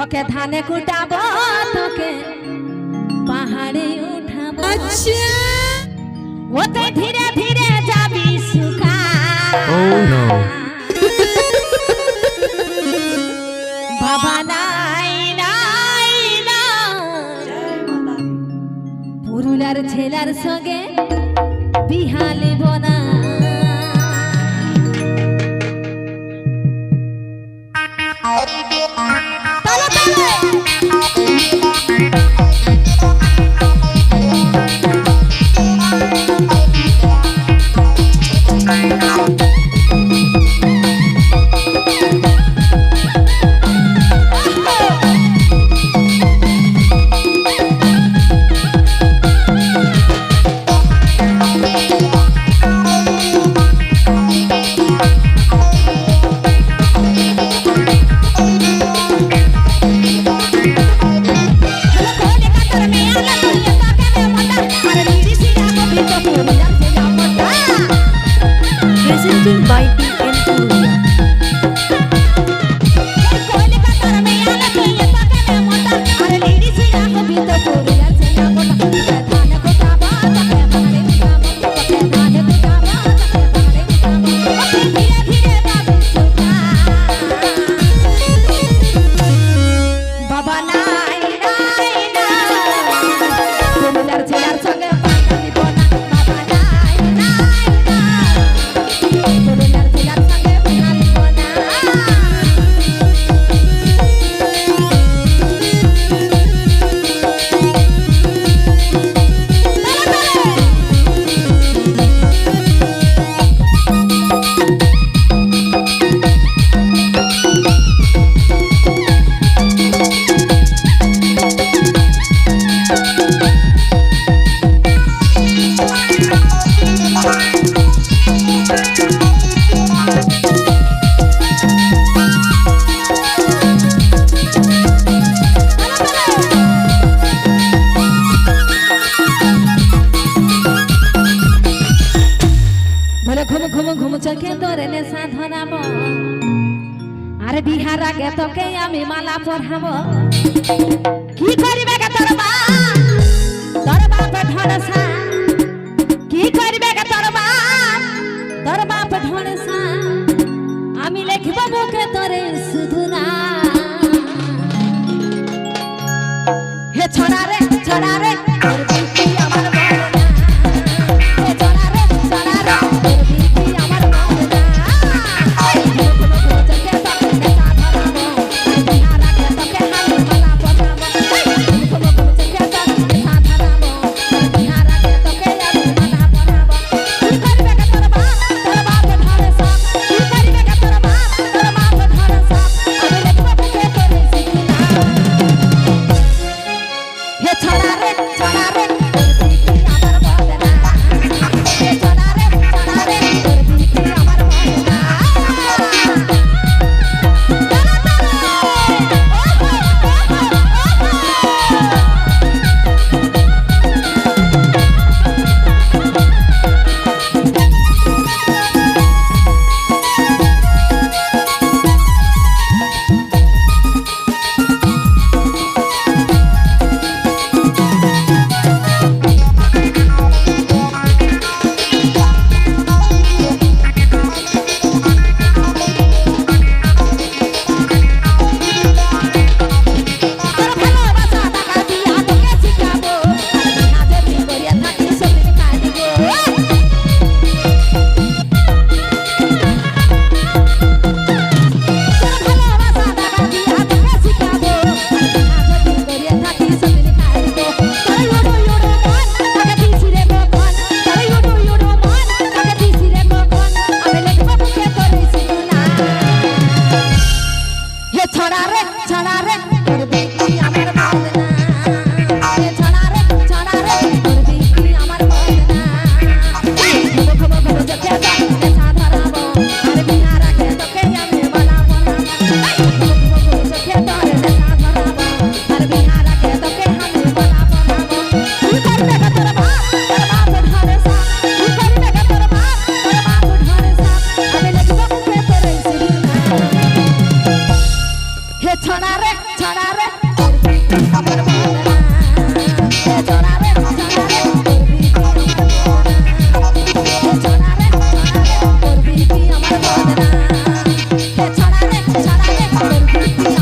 তোকে ধানে কুটাবো তোকে পাহাড়ে উঠাবো আচ্ছা ওতে ধীরে ধীরে যাবি সুখা বাবা নাই নাই না পুরুলার ছেলার সঙ্গে বিহালি বনা presented by PN Purulia. ঘুম চোখে তোরে নেশা ধরাবো আরে বিহার আগে তোকে আমি মালা পরাবো কি করিবে গে তোর বাপ ঢড়সা কি করিবে গে তোর বাপ ঢড়সা আমি লিখব বুকে তোরে শুধু না হে ছড়া রে তোর বিপি আমার ছড়া রে ছড়া রে করবি তুই আমার বদনা এ ছড়া রে করবি তুই আমার বদনা এ ছড়া রে করবি তুই